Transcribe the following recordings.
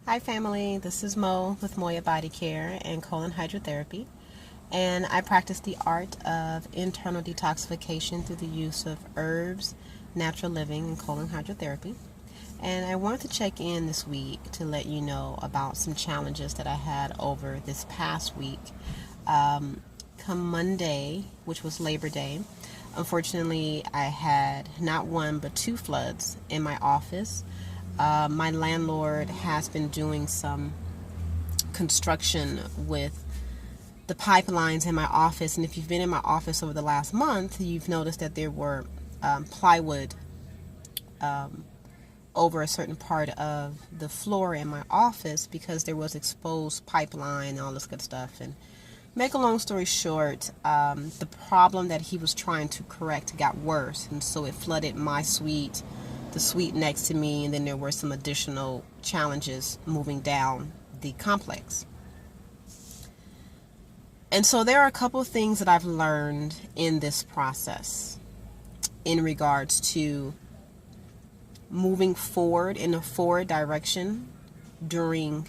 Hi family, this is Mo with Moya Body Care and Colon Hydrotherapy, and I practice the art of internal detoxification through the use of herbs, natural living, and colon hydrotherapy. And I wanted to check in this week to let you know about some challenges that I had over this past week. Come Monday, which was Labor Day, unfortunately, I had not one but two floods in my office. My landlord has been doing some construction with the pipelines in my office, and if you've been in my office over the last month, you've noticed that there were plywood over a certain part of the floor in my office because there was exposed pipeline and all this good stuff. And make a long story short, the problem that he was trying to correct got worse, and so it flooded my suite, the suite next to me, and then there were some additional challenges moving down the complex. And so there are a couple of things that I've learned in this process in regards to moving forward in a forward direction during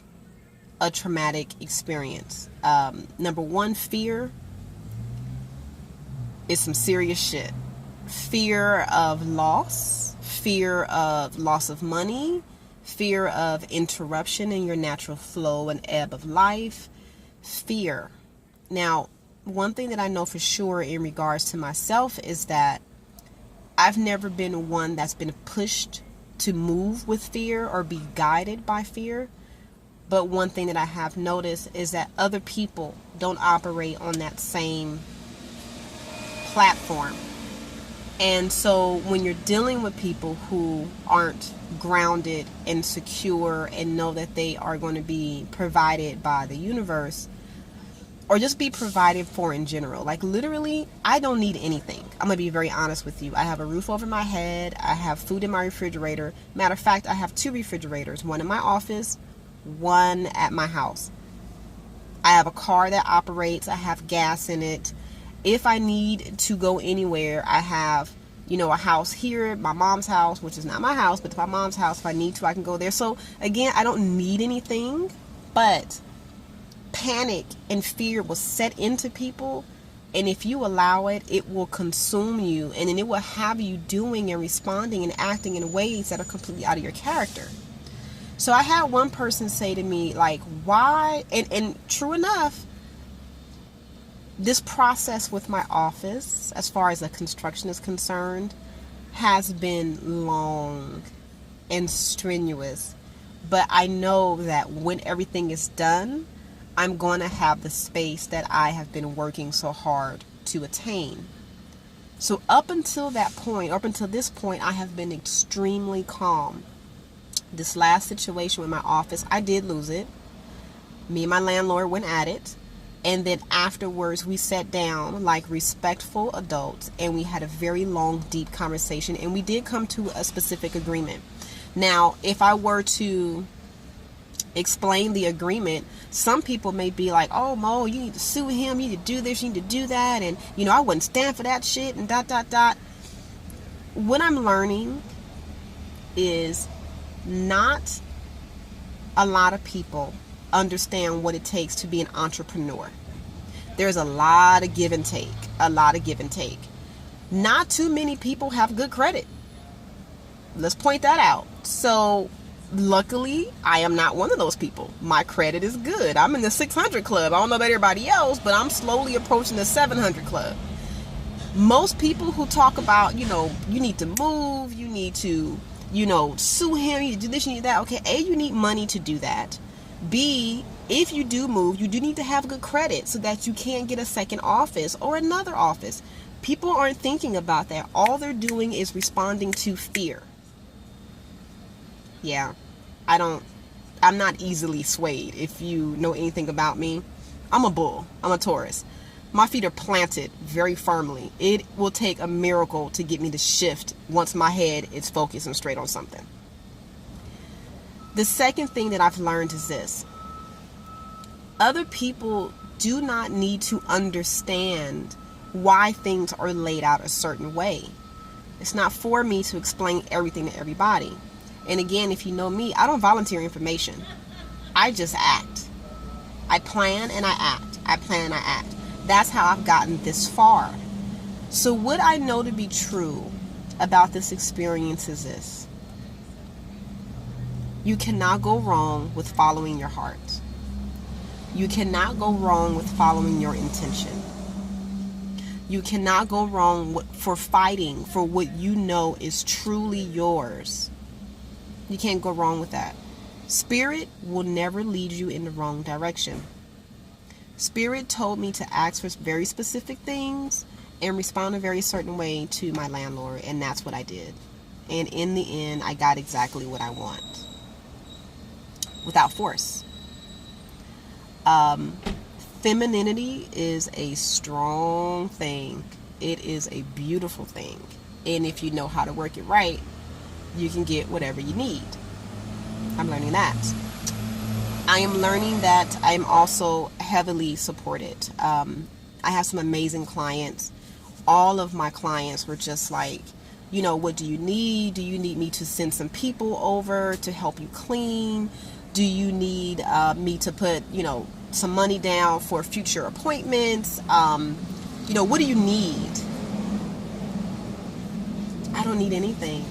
a traumatic experience. Number one, fear is some serious shit. Fear of loss, fear of loss of money, fear of interruption in your natural flow and ebb of life, fear. Now, one thing that I know for sure in regards to myself is that I've never been one that's been pushed to move with fear or be guided by fear. But one thing that I have noticed is that other people don't operate on that same platform. And so when you're dealing with people who aren't grounded and secure and know that they are going to be provided by the universe, or just be provided for in general. Like literally, I don't need anything. I'm going to be very honest with you. I have a roof over my head. I have food in my refrigerator. Matter of fact, I have two refrigerators. One in my office, one at my house. I have a car that operates. I have gas in it. If I need to go anywhere, I have, a house here, my mom's house, which is not my house, but it's my mom's house. If I need to, I can go there. So again, I don't need anything, but panic and fear will set into people, and if you allow it, it will consume you, and then it will have you doing and responding and acting in ways that are completely out of your character. So I had one person say to me, like, why, and true enough, this process with my office, as far as the construction is concerned, has been long and strenuous, but I know that when everything is done, I'm going to have the space that I have been working so hard to attain. So up until that point, up until this point, I have been extremely calm. This last situation with my office, I did lose it. Me and my landlord went at it. And then afterwards, we sat down like respectful adults and we had a very long, deep conversation. And we did come to a specific agreement. Now, if I were to explain the agreement, some people may be like, oh, Mo, you need to sue him, you need to do this, you need to do that, and I wouldn't stand for that shit, and ... What I'm learning is not a lot of people understand what it takes to be an entrepreneur. There's a lot of give and take. Not too many people have good credit. Let's point that out. So luckily, I am not one of those people. My credit is good. I'm in the 600 club. I don't know about everybody else, but I'm slowly approaching the 700 club. Most people who talk about, you need to move, you need to, sue him, you need to do this, you need that. Okay, A, you need money to do that. B, if you do move, you do need to have good credit so that you can get a second office or another office. People aren't thinking about that. All they're doing is responding to fear. Yeah, I'm not easily swayed. If you know anything about me, I'm a bull. I'm a Taurus. My feet are planted very firmly. It will take a miracle to get me to shift once my head is focused and straight on something. The second thing that I've learned is this. Other people do not need to understand why things are laid out a certain way. It's not for me to explain everything to everybody. And again, if you know me, I don't volunteer information. I just act. I plan and I act. I plan and I act. That's how I've gotten this far. So what I know to be true about this experience is this: you cannot go wrong with following your heart. You cannot go wrong with following your intention. You cannot go wrong for fighting for what you know is truly yours. You can't go wrong with that. Spirit will never lead you in the wrong direction. Spirit told me to ask for very specific things and respond a very certain way to my landlord, and that's what I did. And in the end, I got exactly what I want. Without force. Femininity is a strong thing. It is a beautiful thing. And if you know how to work it right, you can get whatever you need. I'm learning that. I am learning that I'm also heavily supported. I have some amazing clients. All of my clients were just like, what do you need? Do you need me to send some people over to help you clean? Do you need me to put, some money down for future appointments? What do you need? I don't need anything.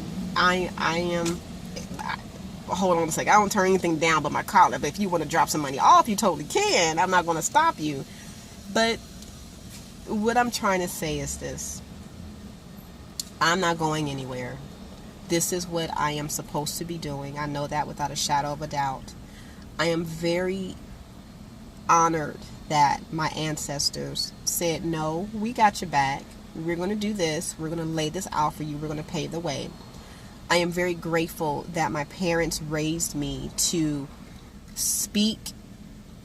Hold on a second. I don't turn anything down but my collar. But if you want to drop some money off, you totally can. I'm not going to stop you. But what I'm trying to say is this: I'm not going anywhere. This is what I am supposed to be doing. I know that without a shadow of a doubt. I am very honored that my ancestors said, no, we got your back. We're going to do this. We're going to lay this out for you. We're going to pave the way. I am very grateful that my parents raised me to speak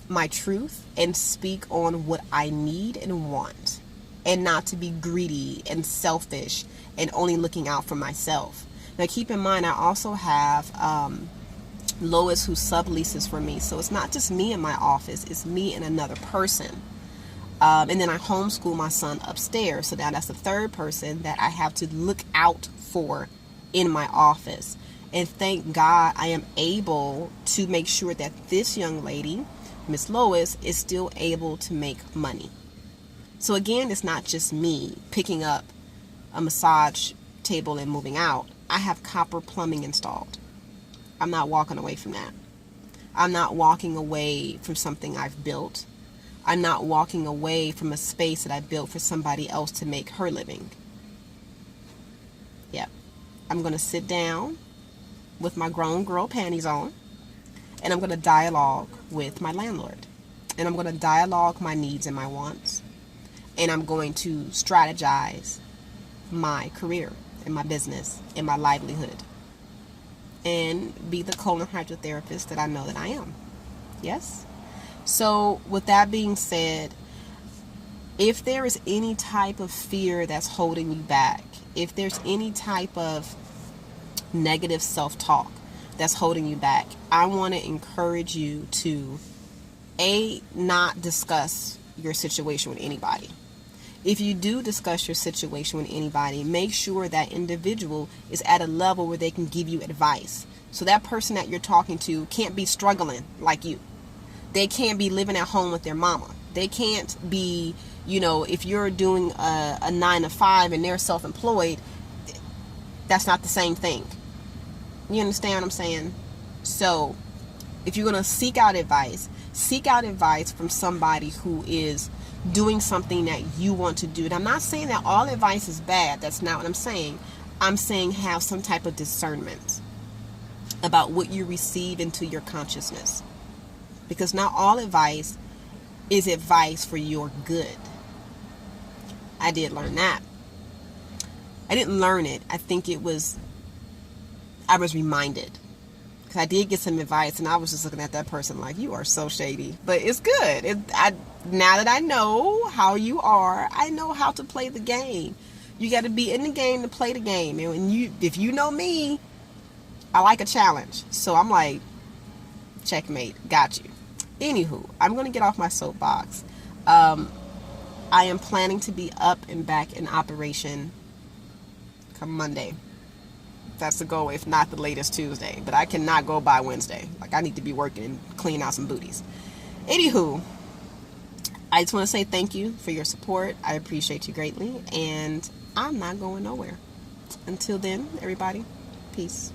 my truth and speak on what I need and want, and not to be greedy and selfish and only looking out for myself. Now keep in mind, I also have Lois who subleases for me, so it's not just me in my office, it's me and another person. And then I homeschool my son upstairs, so now that's the third person that I have to look out for in my office. And thank God I am able to make sure that this young lady, Miss Lois, is still able to make money. So again, it's not just me picking up a massage table and moving out. I have copper plumbing installed. I'm not walking away from that. I'm not walking away from something I've built. I'm not walking away from a space that I built for somebody else to make her living. Yep. I'm going to sit down with my grown girl panties on, and I'm going to dialogue with my landlord. And I'm going to dialogue my needs and my wants. And I'm going to strategize my career and my business and my livelihood. And be the colon hydrotherapist that I know that I am. Yes? So with that being said, if there is any type of fear that's holding you back, if there's any type of negative self-talk that's holding you back, I want to encourage you to not discuss your situation with anybody. If you do discuss your situation with anybody, make sure that individual is at a level where they can give you advice. So that person that you're talking to can't be struggling like you. They can't be living at home with their mama. They can't be, if you're doing a 9-to-5 and they're self-employed, that's not the same thing. You understand what I'm saying? So if you're going to seek out advice from somebody who is doing something that you want to do. And I'm not saying that all advice is bad. That's not what I'm saying. I'm saying have some type of discernment about what you receive into your consciousness. Because not all advice is advice for your good. I did learn that. I didn't learn it. I think I was reminded. Because I did get some advice and I was just looking at that person like, you are so shady. But it's good. Now that I know how you are, I know how to play the game. You got to be in the game to play the game. And if you know me, I like a challenge. So I'm like, checkmate, got you. Anywho, I'm going to get off my soapbox. I am planning to be up and back in operation come Monday. That's the goal, if not the latest Tuesday. But I cannot go by Wednesday. Like, I need to be working and clean out some booties. Anywho, I just want to say thank you for your support. I appreciate you greatly. And I'm not going nowhere. Until then, everybody, peace.